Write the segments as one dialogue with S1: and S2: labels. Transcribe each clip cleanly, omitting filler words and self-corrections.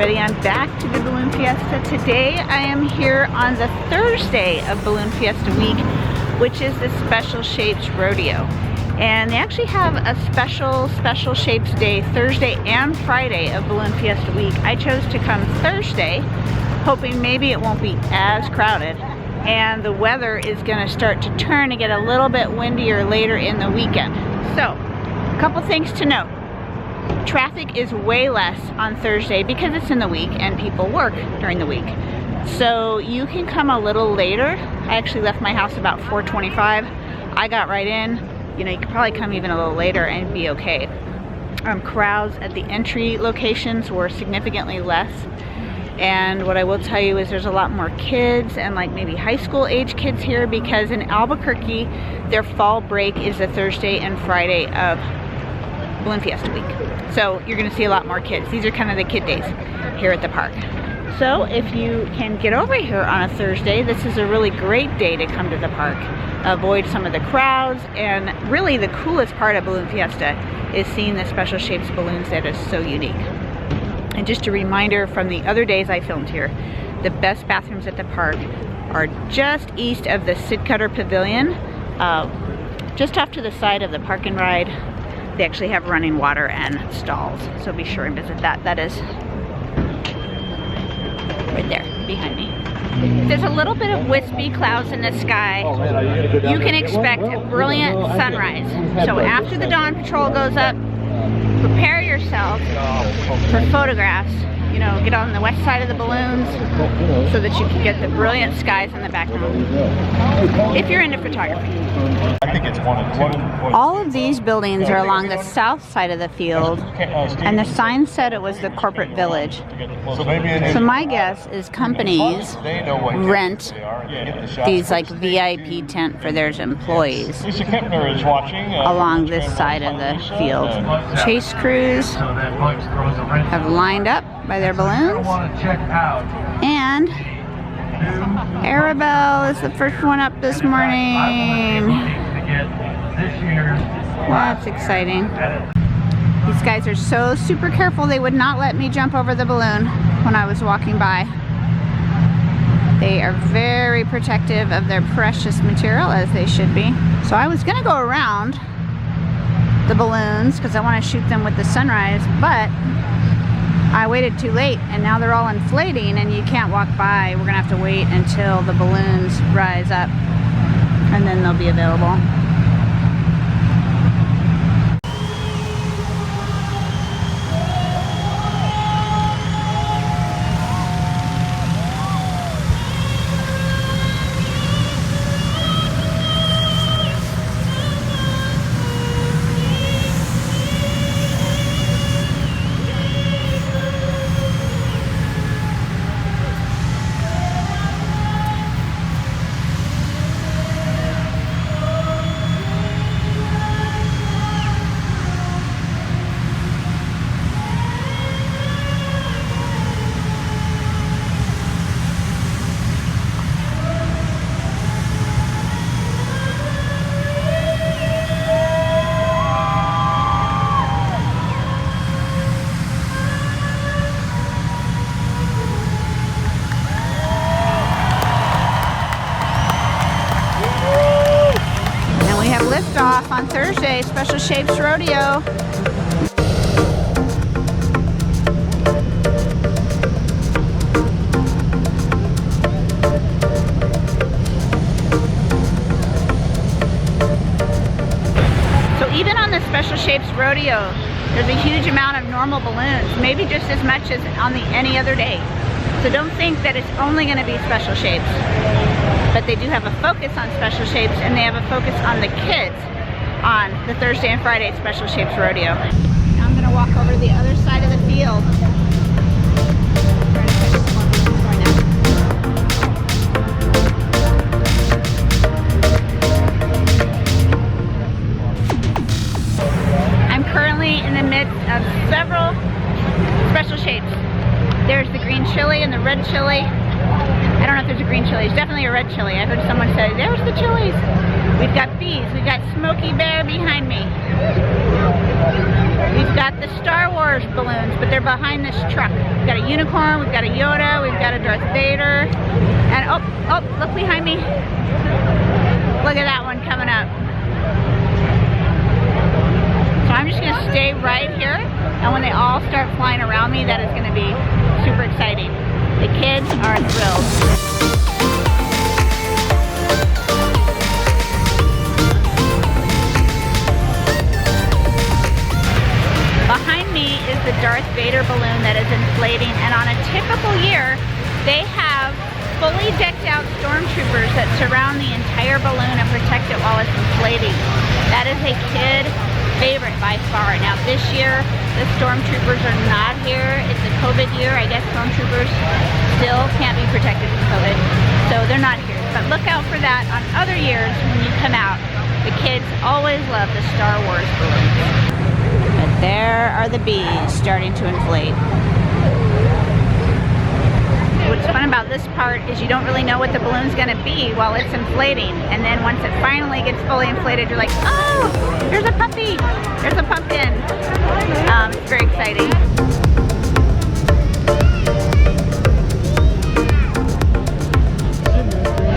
S1: everybody, I'm back to the Balloon Fiesta. Today I am here on the Thursday of Balloon Fiesta week, which is the Special Shapes Rodeo. And they actually have a special Shapes Day Thursday and Friday of Balloon Fiesta week. I chose to come Thursday, hoping maybe it won't be as crowded. And the weather is going to start to turn and get a little bit windier later in the weekend. So, a couple things to note. Traffic is way less on Thursday because it's in the week and people work during the week. So you can come a little later. I actually left my house about 4:25. I got right in. You know, you could probably come even a little later and be okay. Crowds at the entry locations were significantly less. And what I will tell you is there's a lot more kids and like maybe high school age kids here, because in Albuquerque, their fall break is the Thursday and Friday of Balloon Fiesta week. So you're gonna see a lot more kids. These are kind of the kid days here at the park. So if you can get over here on a Thursday, this is a really great day to come to the park. Avoid some of the crowds, and really the coolest part of Balloon Fiesta is seeing the special shapes balloons that is so unique. And just a reminder from the other days I filmed here, the best bathrooms at the park are just east of the Sid Cutter Pavilion, just off to the side of the park and ride. They actually have running water and stalls, so be sure and visit that. That is right there behind me. There's a little bit of wispy clouds in the sky. You can expect a brilliant sunrise. So after the dawn patrol goes up, prepare yourself for photographs. You know, get on the west side of the balloons so that you can get the brilliant skies in the background, if you're into photography.
S2: I think it's one of two.
S1: All of these buildings are along the south side of the field, and the sign said it was the corporate village. So my guess is companies rent these like VIP tent for their employees along this side of the field. Chase crews have lined up by their balloons, and Arabelle is the first one up this morning. That's exciting. These guys are so super careful, they would not let me jump over the balloon when I was walking by. They are very protective of their precious material, as they should be. So I was gonna go around the balloons because I want to shoot them with the sunrise, but I waited too late and now they're all inflating and you can't walk by. We're gonna have to wait until the balloons rise up and then they'll be available. Off on Thursday, Special Shapes Rodeo. So even on the Special Shapes Rodeo, there's a huge amount of normal balloons, maybe just as much as on any other day. So don't think that it's only going to be Special Shapes. But they do have a focus on Special Shapes, and they have a focus on the kids on the Thursday and Friday Special Shapes Rodeo. Now I'm going to walk over to the other side of the field. I'm currently in the midst of several Special Shapes. There's the green chili and the red chili. I don't know if there's a green chili chilies. Definitely a red chili. I heard someone say, there's the chilies. We've got bees. We've got Smokey Bear behind me. We've got the Star Wars balloons, but they're behind this truck. We've got a unicorn, we've got a Yoda, we've got a Darth Vader. And oh, look behind me. Look at that one coming up. So I'm just gonna stay right here, and when they all start flying around me, that is gonna be super exciting. The kids are thrilled. Behind me is the Darth Vader balloon that is inflating, and on a typical year, they have fully decked out stormtroopers that surround the entire balloon and protect it while it's inflating. That is a kid favorite by far. Now this year, the stormtroopers are not here. It's a COVID year. I guess stormtroopers still can't be protected from COVID, so they're not here. But look out for that on other years when you come out. The kids always love the Star Wars balloons. But there are the bees starting to inflate. What's fun about this part is you don't really know what the balloon's gonna be while it's inflating. And then once it finally gets fully inflated, you're like, oh, there's a puppy, there's a pumpkin. It's very exciting.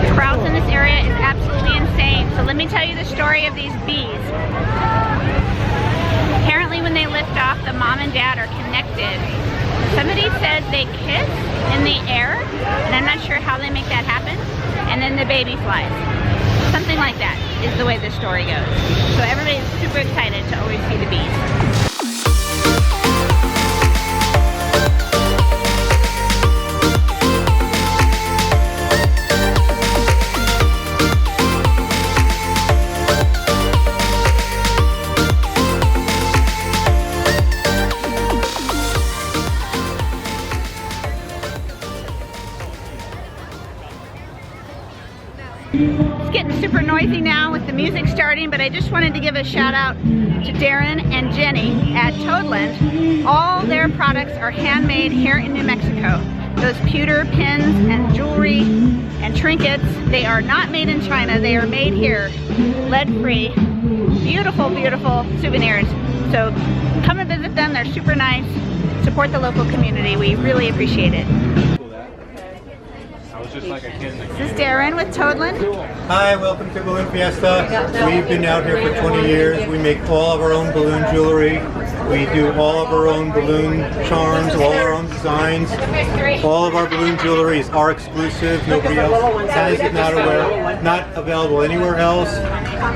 S1: The crowds in this area is absolutely insane. So let me tell you the story of these bees. Apparently when they lift off, the mom and dad are connected. Somebody says they kiss in the air, and I'm not sure how they make that happen, and then the baby flies. Something like that is the way the story goes. So everybody's super excited to always see the bees. It's getting super noisy now with the music starting, but I just wanted to give a shout out to Darren and Jenny at Toadland. All their products are handmade here in New Mexico. Those pewter pins and jewelry and trinkets, they are not made in China, they are made here, lead-free. Beautiful, beautiful souvenirs. So come and visit them, they're super nice. Support the local community, we really appreciate it.
S2: Just like a kid.
S1: This is Darren with Toadland.
S3: Hi, welcome to Balloon Fiesta. We've been out here for 20 years. We make all of our own balloon jewelry. We do all of our own balloon charms, all our own designs. All of our balloon jewelry is our exclusive. Nobody else has it, not available anywhere else.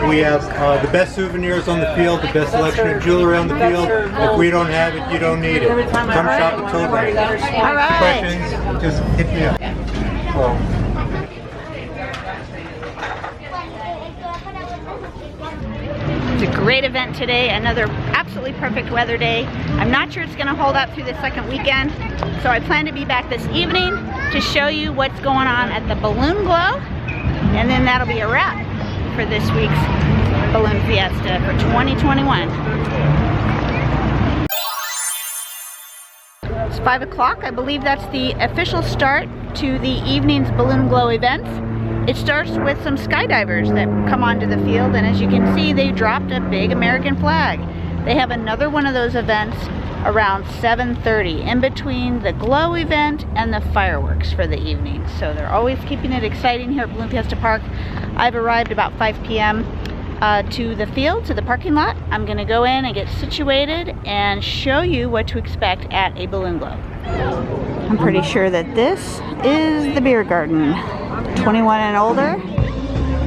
S3: We have the best souvenirs on the field, the best selection of jewelry on the field. If we don't have it, you don't need it. Come shop at Toadland.
S1: All right.
S3: Questions, just hit me up.
S1: It's a great event today, another absolutely perfect weather day. I'm not sure it's going to hold up through the second weekend, so I plan to be back this evening to show you what's going on at the Balloon Glow, and then that'll be a wrap for this week's Balloon Fiesta for 2021. It's 5 o'clock. I believe that's the official start to the evening's Balloon Glow events. It starts with some skydivers that come onto the field, and as you can see, they dropped a big American flag. They have another one of those events around 7:30, in between the Glow event and the fireworks for the evening. So they're always keeping it exciting here at Balloon Fiesta Park. I've arrived about 5 p.m. To the field, to the parking lot. I'm gonna go in and get situated and show you what to expect at a Balloon Glow. I'm pretty sure that this is the beer garden. 21 and older.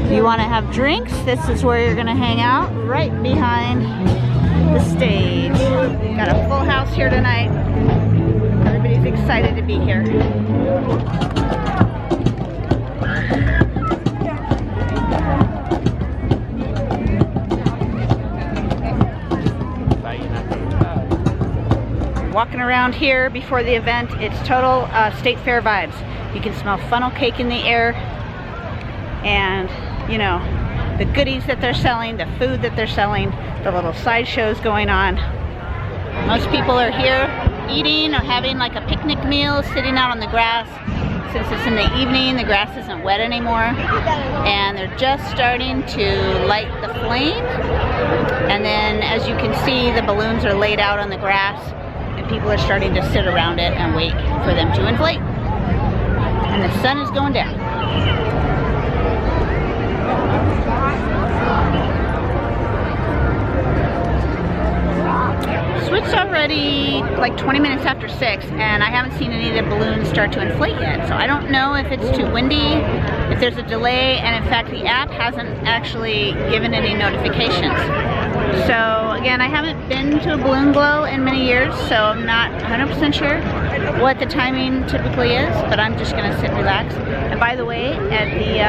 S1: If you want to have drinks, this is where you're gonna hang out, right behind the stage. Got a full house here tonight. Everybody's excited to be here. Walking around here before the event, it's total state fair vibes. You can smell funnel cake in the air, and you know, the goodies that they're selling, the food that they're selling, the little sideshows going on. Most people are here eating or having like a picnic meal, sitting out on the grass. since it's in the evening, the grass isn't wet anymore, and they're just starting to light the flame. And then, as you can see, the balloons are laid out on the grass, and people are starting to sit around it and wait for them to inflate. And the sun is going down. So it's already like 20 minutes after 6, and I haven't seen any of the balloons start to inflate yet. So I don't know if it's too windy, if there's a delay, and in fact the app hasn't actually given any notifications. So again, I haven't been to a balloon glow in many years, so I'm not 100% sure what the timing typically is, but I'm just gonna sit and relax. And by the way, at the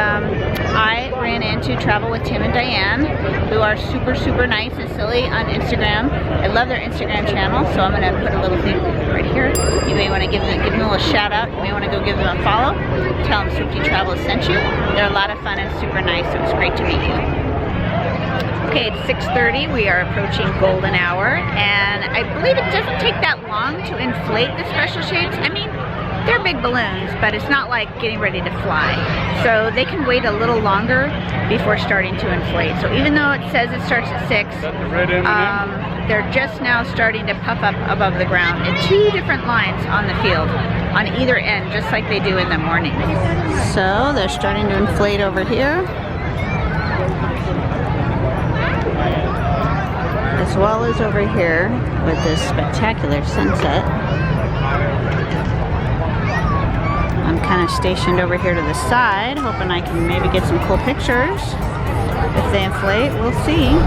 S1: I ran into Travel with Tim and Diane, who are super, super nice and silly on Instagram. I love their Instagram channel, so I'm gonna put a little thing right here. You may wanna give them a little shout out. You may wanna go give them a follow. Tell them Swifty Travel sent you. They're a lot of fun and super nice, so it's great to meet you. Okay, it's 6:30, we are approaching golden hour, and I believe it doesn't take that long to inflate the special shapes. I mean, they're big balloons, but it's not like getting ready to fly. So they can wait a little longer before starting to inflate. So even though it says it starts at 6, they're just now starting to puff up above the ground in 2 different lines on the field, on either end, just like they do in the morning. So they're starting to inflate over here, as well as over here with this spectacular sunset. I'm kind of stationed over here to the side, hoping I can maybe get some cool pictures. If they inflate, we'll see.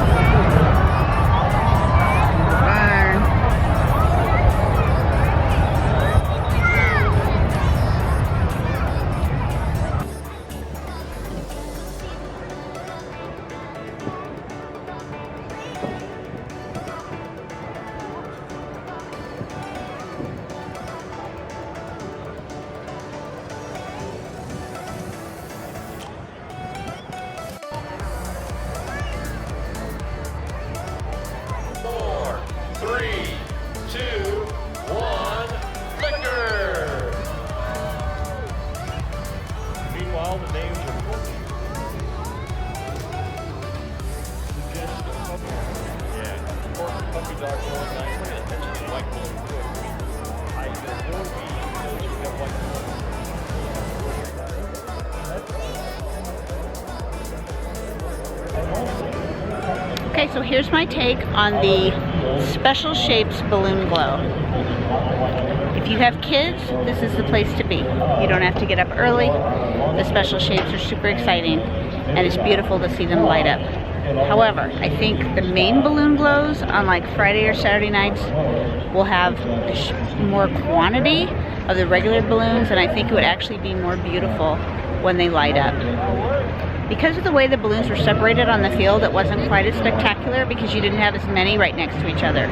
S1: Okay, so here's my take on the Special Shapes Balloon Glow. If you have kids, this is the place to be. You don't have to get up early. The Special Shapes are super exciting, and it's beautiful to see them light up. However, I think the main balloon glows on like Friday or Saturday nights will have more quantity of the regular balloons, and I think it would actually be more beautiful when they light up. Because of the way the balloons were separated on the field, it wasn't quite as spectacular because you didn't have as many right next to each other.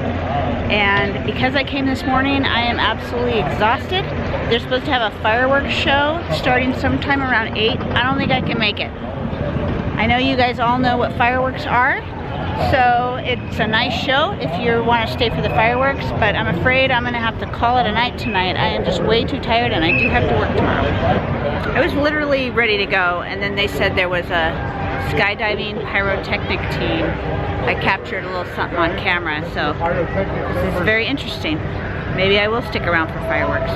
S1: And because I came this morning, I am absolutely exhausted. They're supposed to have a fireworks show starting sometime around 8. I don't think I can make it. I know you guys all know what fireworks are, so it's a nice show if you want to stay for the fireworks, but I'm afraid I'm going to have to call it a night tonight. I am just way too tired, and I do have to work tomorrow. I was literally ready to go, and then they said there was a skydiving pyrotechnic team. I captured a little something on camera, so this is very interesting. Maybe I will stick around for fireworks.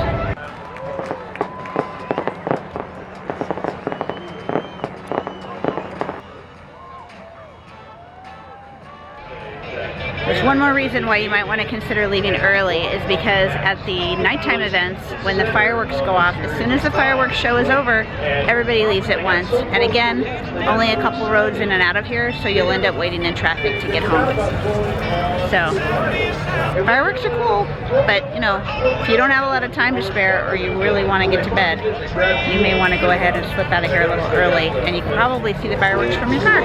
S1: There's one more reason why you might want to consider leaving early is because at the nighttime events, when the fireworks go off, as soon as the fireworks show is over, everybody leaves at once. And again, only a couple roads in and out of here, so you'll end up waiting in traffic to get home. So, fireworks are cool, but you know, if you don't have a lot of time to spare or you really want to get to bed, you may want to go ahead and slip out of here a little early, and you can probably see the fireworks from your car.